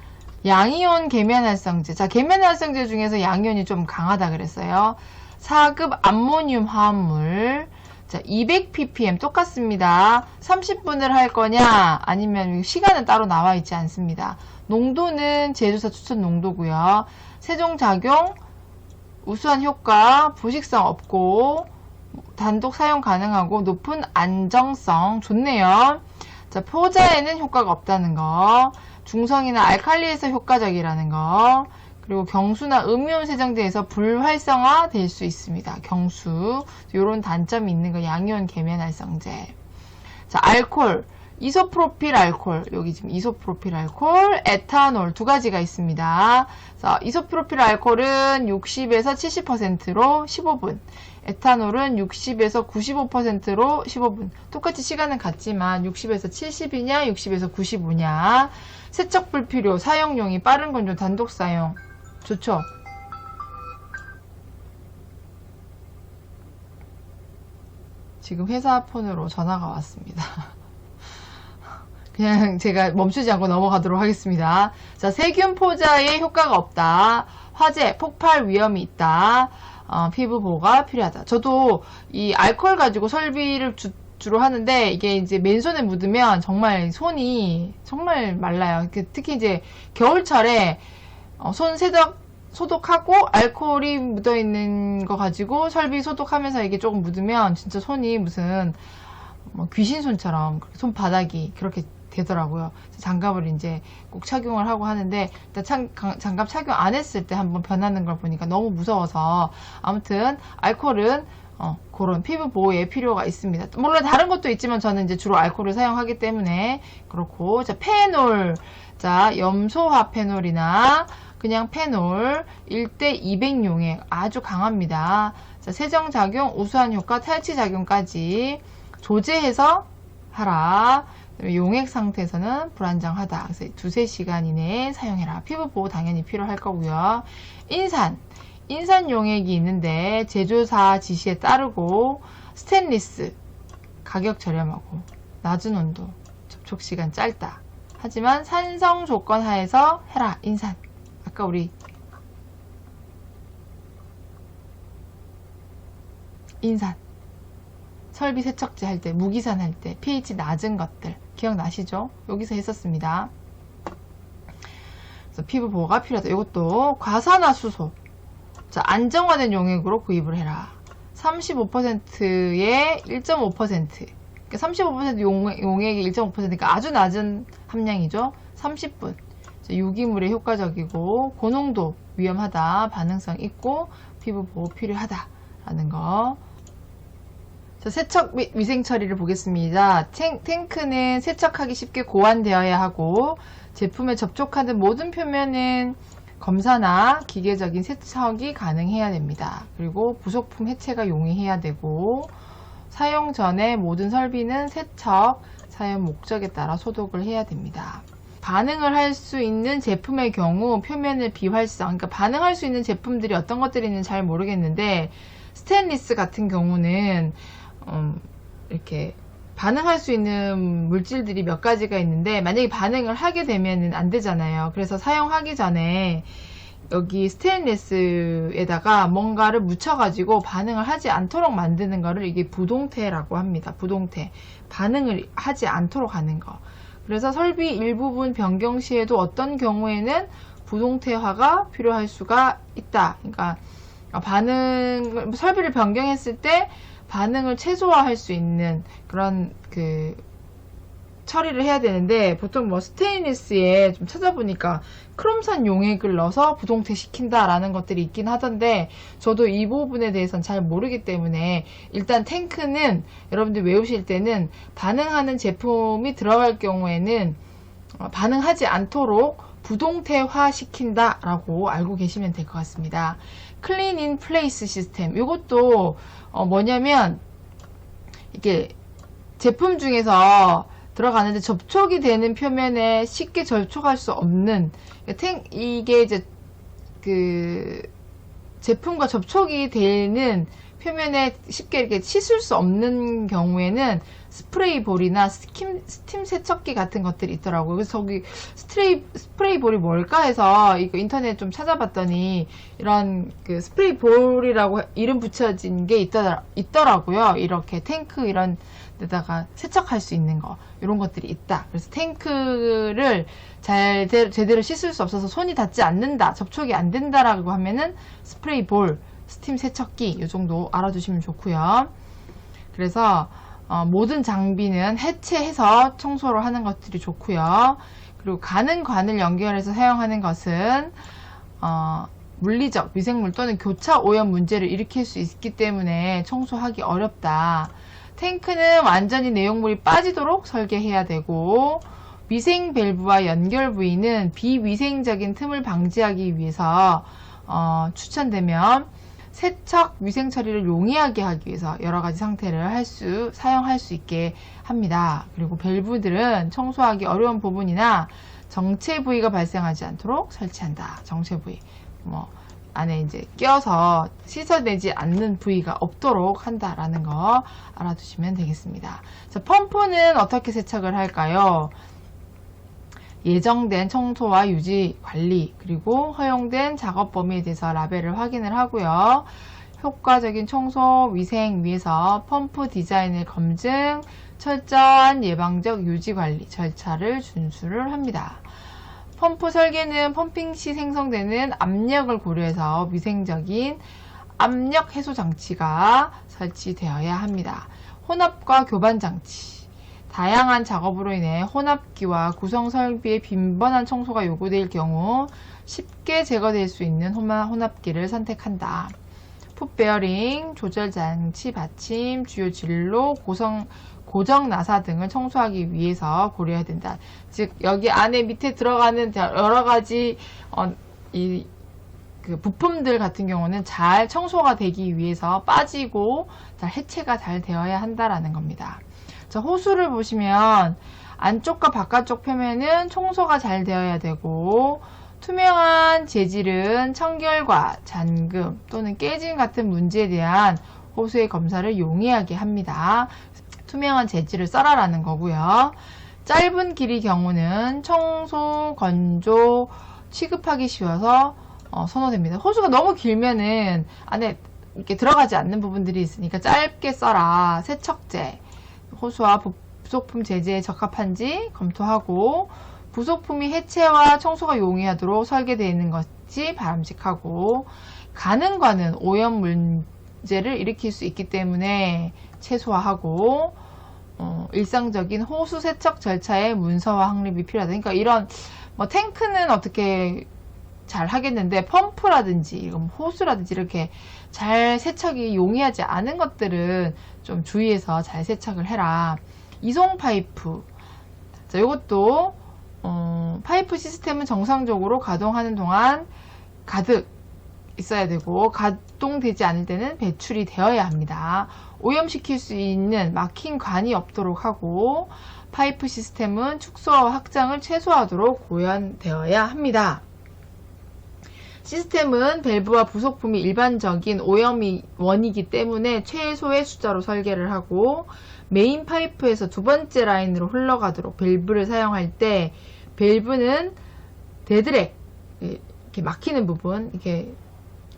양이온 계면활성제. 자, 계면활성제 중에서 양이온이 좀 강하다 그랬어요. 4급 암모늄 화합물. 자, 200ppm 똑같습니다. 30분을 할 거냐 아니면 시간은 따로 나와 있지 않습니다. 농도는 제조사 추천 농도고요. 세종작용 우수한 효과, 부식성 없고 단독 사용 가능하고 높은 안정성. 좋네요. 자, 포자에는 효과가 없다는 거, 중성이나 알칼리에서 효과적이라는 거, 그리고 경수나 음이온 세정제에서 불활성화 될 수 있습니다. 경수. 요런 단점이 있는 거, 양이온 계면활성제. 자, 알콜. 이소프로필 알콜. 여기 지금 이소프로필 알콜, 에탄올 두 가지가 있습니다. 자, 이소프로필 알콜은 60에서 70%로 15분. 에탄올은 60에서 95%로 15분. 똑같이 시간은 같지만 60에서 70이냐, 60에서 95냐. 세척 불필요, 사용용이 빠른 건조, 단독 사용. 좋죠? 지금 회사 폰으로 전화가 왔습니다. 그냥 제가 멈추지 않고 넘어가도록 하겠습니다. 자, 세균 포자에 효과가 없다. 화재, 폭발 위험이 있다. 피부 보호가 필요하다. 저도 이 알코올 가지고 설비를 주로 하는데, 이게 이제 맨손에 묻으면 정말 손이 정말 말라요. 특히 이제 겨울철에 손 소독하고 알코올이 묻어있는 거 가지고 설비 소독하면서 이게 조금 묻으면 진짜 손이 무슨 뭐 귀신 손처럼 손바닥이 그렇게 되더라고요. 장갑을 이제 꼭 착용을 하고 하는데, 일단 장갑 착용 안 했을 때 한번 변하는 걸 보니까 너무 무서워서, 아무튼 알코올은 그런 피부 보호에 필요가 있습니다. 물론 다른 것도 있지만 저는 이제 주로 알코올을 사용하기 때문에 그렇고. 자, 페놀. 자, 염소화 페놀이나 그냥 페놀 1대 200 용액 아주 강합니다. 자, 세정작용, 우수한 효과, 탈취작용까지 조제해서 하라. 용액 상태에서는 불안정하다. 그래서 2-3시간 이내에 사용해라. 피부 보호 당연히 필요할 거고요. 인산 용액이 있는데 제조사 지시에 따르고 스테인리스, 가격 저렴하고 낮은 온도, 접촉 시간 짧다. 하지만 산성 조건 하에서 해라. 인산. 아까 우리 인산 설비 세척제 할 때, 무기산 할 때 pH 낮은 것들 기억나시죠? 여기서 했었습니다. 그래서 피부 보호가 필요하다. 이것도 과산화수소. 자, 안정화된 용액으로 구입을 해라. 35%에 1.5%. 그러니까 35% 용액이 1.5%니까 아주 낮은 함량이죠. 30분. 유기물에 효과적이고 고농도 위험하다. 반응성 있고 피부 보호 필요하다라는 거. 자, 세척 및 위생 처리를 보겠습니다. 탱크는 세척하기 쉽게 고안되어야 하고, 제품에 접촉하는 모든 표면은 검사나 기계적인 세척이 가능해야 됩니다. 그리고 부속품 해체가 용이해야 되고, 사용 전에 모든 설비는 세척, 사용 목적에 따라 소독을 해야 됩니다. 반응을 할 수 있는 제품의 경우 표면을 비활성, 그러니까 반응할 수 있는 제품들이 어떤 것들이 있는지 잘 모르겠는데, 스테인리스 같은 경우는 이렇게 반응할 수 있는 물질들이 몇 가지가 있는데, 만약에 반응을 하게 되면은 안 되잖아요. 그래서 사용하기 전에 여기 스테인리스에다가 뭔가를 묻혀가지고 반응을 하지 않도록 만드는 거를 이게 부동태라고 합니다. 부동태. 반응을 하지 않도록 하는 거. 그래서 설비 일부분 변경 시에도 어떤 경우에는 부동태화가 필요할 수가 있다. 그러니까 설비를 변경했을 때 반응을 최소화할 수 있는 그런 처리를 해야 되는데, 보통 뭐 스테인리스에 좀 찾아보니까 크롬산 용액을 넣어서 부동태 시킨다라는 것들이 있긴 하던데, 저도 이 부분에 대해서는 잘 모르기 때문에, 일단 탱크는 여러분들 외우실 때는 반응하는 제품이 들어갈 경우에는 반응하지 않도록 부동태화 시킨다 라고 알고 계시면 될 것 같습니다. 클린 인 플레이스 시스템, 이것도 뭐냐면 이게 제품 중에서 들어가는데 접촉이 되는 표면에 쉽게 접촉할 수 없는, 이게 이제 제품과 접촉이 되는 표면에 쉽게 이렇게 씻을 수 없는 경우에는 스프레이 볼이나 스팀 세척기 같은 것들이 있더라고요. 그래서 저기 스프레이 볼이 뭘까 해서 이거 인터넷 좀 찾아봤더니 이런 스프레이 볼이라고 이름 붙여진 게 있더라고요. 이렇게 탱크 이런 데다가 세척할 수 있는 거, 이런 것들이 있다. 그래서 탱크를 제대로 씻을 수 없어서 손이 닿지 않는다, 접촉이 안 된다라고 하면은 스프레이 볼 스팀 세척기 이 정도 알아두시면 좋고요. 그래서 모든 장비는 해체해서 청소를 하는 것들이 좋고요. 그리고 가는 관을 연결해서 사용하는 것은 물리적, 미생물 또는 교차 오염 문제를 일으킬 수 있기 때문에 청소하기 어렵다. 탱크는 완전히 내용물이 빠지도록 설계해야 되고, 위생 밸브와 연결 부위는 비위생적인 틈을 방지하기 위해서 추천되면 세척 위생 처리를 용이하게 하기 위해서 여러 가지 상태를 사용할 수 있게 합니다. 그리고 밸브들은 청소하기 어려운 부분이나 정체 부위가 발생하지 않도록 설치한다. 정체 부위. 안에 이제 껴서 씻어내지 않는 부위가 없도록 한다라는 거 알아두시면 되겠습니다. 자, 펌프는 어떻게 세척을 할까요? 예정된 청소와 유지 관리, 그리고 허용된 작업 범위에 대해서 라벨을 확인을 하고요. 효과적인 청소 위생 위해서 펌프 디자인을 검증, 철저한 예방적 유지 관리 절차를 준수를 합니다. 펌프 설계는 펌핑 시 생성되는 압력을 고려해서 위생적인 압력 해소 장치가 설치되어야 합니다. 혼합과 교반 장치. 다양한 작업으로 인해 혼합기와 구성 설비의 빈번한 청소가 요구될 경우 쉽게 제거될 수 있는 혼합기를 선택한다. 풋 베어링, 조절 장치 받침, 주요 진로, 고정 나사 등을 청소하기 위해서 고려해야 된다. 즉 여기 안에 밑에 들어가는 여러 가지 그 부품들 같은 경우는 잘 청소가 되기 위해서 빠지고 잘 해체가 잘 되어야 한다라는 겁니다. 자, 호수를 보시면 안쪽과 바깥쪽 표면은 청소가 잘 되어야 되고, 투명한 재질은 청결과 잠금 또는 깨짐 같은 문제에 대한 호수의 검사를 용이하게 합니다. 투명한 재질을 써라라는 거고요. 짧은 길이 경우는 청소, 건조, 취급하기 쉬워서 선호됩니다. 호수가 너무 길면은 안에 이렇게 들어가지 않는 부분들이 있으니까 짧게 써라. 세척제, 호수와 부속품 제재에 적합한지 검토하고, 부속품이 해체와 청소가 용이하도록 설계되어 있는 것이 바람직하고, 가는 관은 오염 문제를 일으킬 수 있기 때문에 최소화하고, 일상적인 호수 세척 절차의 문서화 확립이 필요하다. 그러니까 이런 탱크는 어떻게 잘 하겠는데 펌프라든지 호수라든지 이렇게 잘 세척이 용이하지 않은 것들은 좀 주의해서 잘 세척을 해라. 이송 파이프. 자, 이것도 파이프 시스템은 정상적으로 가동하는 동안 가득 있어야 되고, 가동되지 않을 때는 배출이 되어야 합니다. 오염시킬 수 있는 막힌 관이 없도록 하고, 파이프 시스템은 축소와 확장을 최소화하도록 고연되어야 합니다. 시스템은 밸브와 부속품이 일반적인 오염이 원이기 때문에 최소의 숫자로 설계를 하고, 메인 파이프에서 두 번째 라인으로 흘러가도록 밸브를 사용할 때 밸브는 데드랙, 이렇게 막히는 부분, 이렇게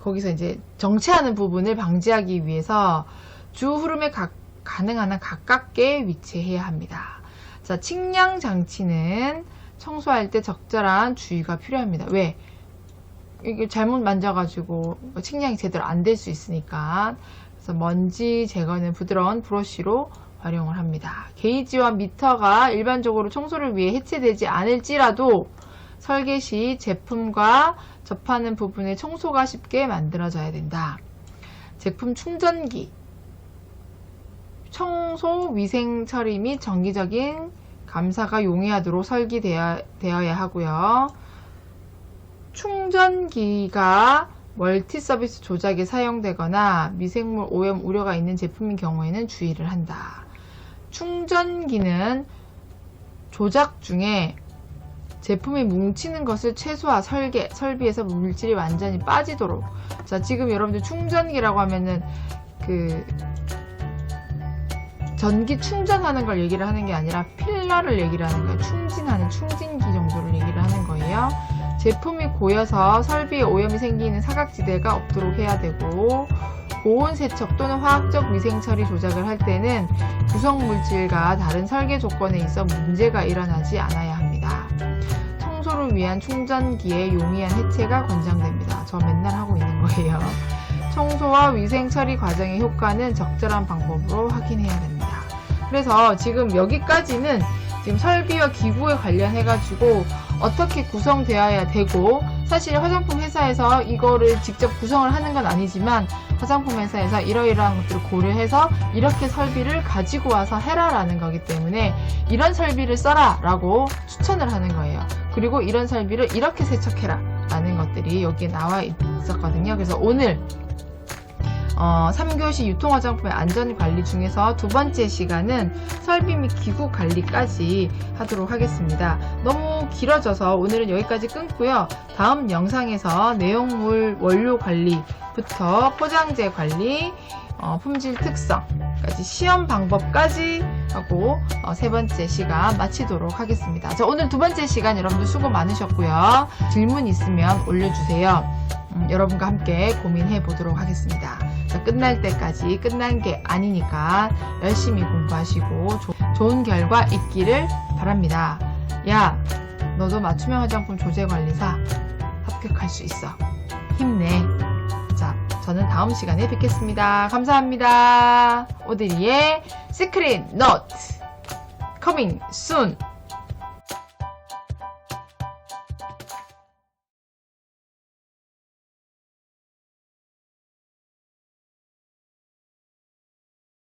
거기서 이제 정체하는 부분을 방지하기 위해서 주 흐름에 가능한 한 가깝게 위치해야 합니다. 자, 측량 장치는 청소할 때 적절한 주의가 필요합니다. 왜? 이게 잘못 만져가지고 측량이 제대로 안 될 수 있으니까. 그래서 먼지 제거는 부드러운 브러쉬로 활용을 합니다. 게이지와 미터가 일반적으로 청소를 위해 해체되지 않을지라도 설계 시 제품과 접하는 부분에 청소가 쉽게 만들어져야 된다. 제품 충전기, 청소, 위생 처리 및 정기적인 감사가 용이하도록 설계되어야 하고요. 충전기가 멀티 서비스 조작에 사용되거나 미생물 오염 우려가 있는 제품인 경우에는 주의를 한다. 충전기는 조작 중에 제품이 뭉치는 것을 최소화, 설비에서 물질이 완전히 빠지도록. 자, 지금 여러분들 충전기라고 하면은 전기 충전하는 걸 얘기를 하는 게 아니라 필러를 얘기를 하는 거예요. 충진하는 충진기 정도를 얘기를 하는 거예요. 제품이 고여서 설비에 오염이 생기는 사각지대가 없도록 해야 되고, 고온 세척 또는 화학적 위생 처리 조작을 할 때는 구성 물질과 다른 설계 조건에 있어 문제가 일어나지 않아야 합니다. 청소를 위한 충전기의 용이한 해체가 권장됩니다. 저 맨날 하고 있는 거예요. 청소와 위생 처리 과정의 효과는 적절한 방법으로 확인해야 됩니다. 그래서 지금 여기까지는 지금 설비와 기구에 관련해가지고 어떻게 구성되어야 되고, 사실 화장품 회사에서 이거를 직접 구성을 하는 건 아니지만 화장품 회사에서 이러이러한 것들을 고려해서 이렇게 설비를 가지고 와서 해라 라는 거기 때문에 이런 설비를 써라 라고 추천을 하는 거예요. 그리고 이런 설비를 이렇게 세척해라 라는 것들이 여기에 나와 있었거든요. 그래서 오늘 3교시 유통화장품의 안전관리 중에서 두 번째 시간은 설비 및 기구 관리까지 하도록 하겠습니다. 너무 길어져서 오늘은 여기까지 끊고요. 다음 영상에서 내용물 원료 관리부터 포장재 관리, 품질 특성까지 시험 방법까지 하고 세 번째 시간 마치도록 하겠습니다. 자, 오늘 두 번째 시간 여러분들 수고 많으셨고요. 질문 있으면 올려주세요. 여러분과 함께 고민해 보도록 하겠습니다. 자, 끝날 때까지 끝난 게 아니니까 열심히 공부하시고 좋은 결과 있기를 바랍니다. 야, 너도 맞춤형 화장품 조제관리사 합격할 수 있어. 힘내. 자, 저는 다음 시간에 뵙겠습니다. 감사합니다. 오드리의 시크릿 노트 coming soon.